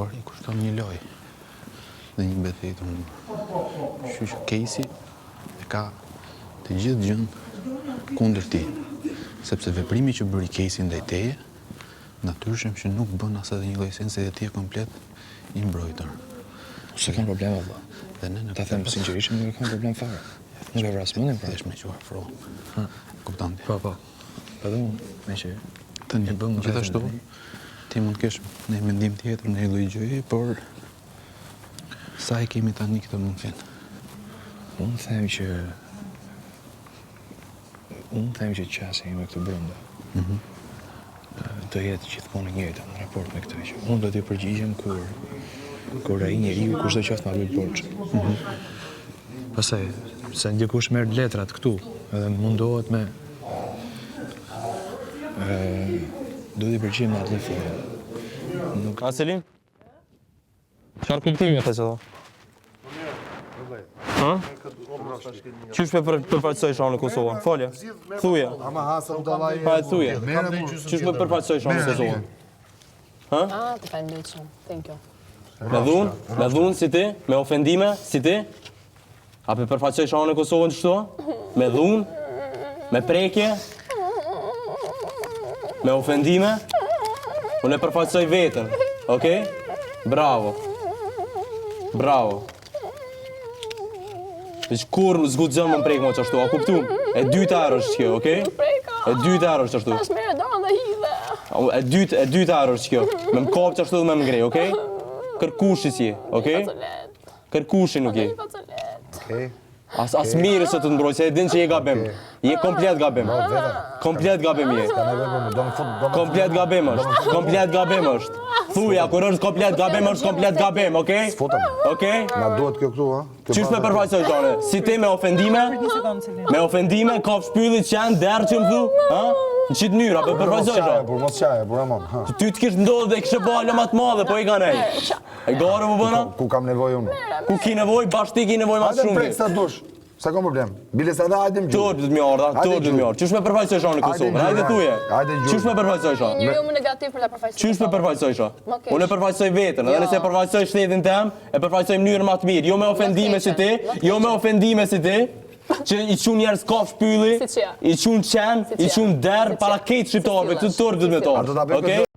por I kushton një lojë dhe një betejë të humbur. Kështu që Casey e ka të gjithë gjën kundër tij, sepse veprimi që bëri Casey ndaj teje, natyrshëm që nuk bën as edhe një lloj sensi dhe ti je komplet I mbrojtur. Se kam probleme valla. Dhe ne Ta them sinqerisht nuk kam problem fare. Nuk e vras mendin pra. Thjesht me quar fro. Kupton ti? Po. Edhe unë me që Tani gjithashtu ti mund të kesh një mendim tjetër në një lloj gjëje, por sa e kemi tani këtë mundësin? Unë them që qasja ime këtu brenda të jetë gjithmonë e njëjta në raport me këtë që unë do t'i përgjigjem kur ai njeriu kushdo qoftë ma bëj borxh. Pastaj se ndikush merr letrat këtu edhe mundohet me do t'i përgjigjem atë formë. A Selim? Çfarë kuptimi e thashë ato? Ha? Qysh me përfaqësoj shanë në Kosovë? Folje. Thuje. Ama hasa u dallaj. Pa e thuje. Qysh me përfaqësoj shanë në Kosovë? Ha? Të faleminderit shumë. Thank you. Me dhunë si ti, me ofendime si ti? A pe përfaqësoj shanë në Kosovë në qëto? Me dhunë? Me prekje? Me ofendime? Unë e përfaqësoj vetën, okej? Bravo. Kur zgudzon më prek më qashtu, a kuptu? E dyta arë është kjo, okej? E dyta arë është qashtu. Tash merë dorën dhe hidhe. E dyta arë është kjo. Me më kopë qashtu dhe me më ngrej, okej? Kërkushi si, okej? Kërkushi nuk je. As mirë se të të mbroj, se e din që je gabim. Je komplet gabim. Komplet gabim je. Komplet gabim është. Thuja, kur është komplet gabim, okej? Okej? Na duhet kjo këtu, ha? Qysh me përfaqësoj tone? Si ti me ofendime, kap shpyllit që janë derë që më thu? Në qitë njëra, për përfaqësoj tone? Por mos qaje, por amon. Ty të kishë ndodhë dhe kishë po halë matë madhe, po I ka nej. E gare më bëna? Ku kam nevojë unë? Ku ki nevoj, bashkë ti ki nevoj mas Hajde shumë. prek sa dush. Sa kam problem. Bile sa da hajde më gjurë. Tërë dhëtë mjarë, tërë dhëtë mjarë. Qysh me përfaqësoj shanë në Kosovë? Hajde thuje. Qysh me përfaqësoj shanë? Njëri më negativ për la përfaqësoj. Qysh me përfaqësoj shanë? Unë e përfaqësoj vetën, edhe nëse e përfaqësoj shtetin tem, e përfaqësoj mënyrën më të mirë, jo me ofendime si ti, që I qun njerëz kafsh pylli, I qun qenë, I qun derë, para ketë shqiptarëve, këtë tërë dhëtë me torë.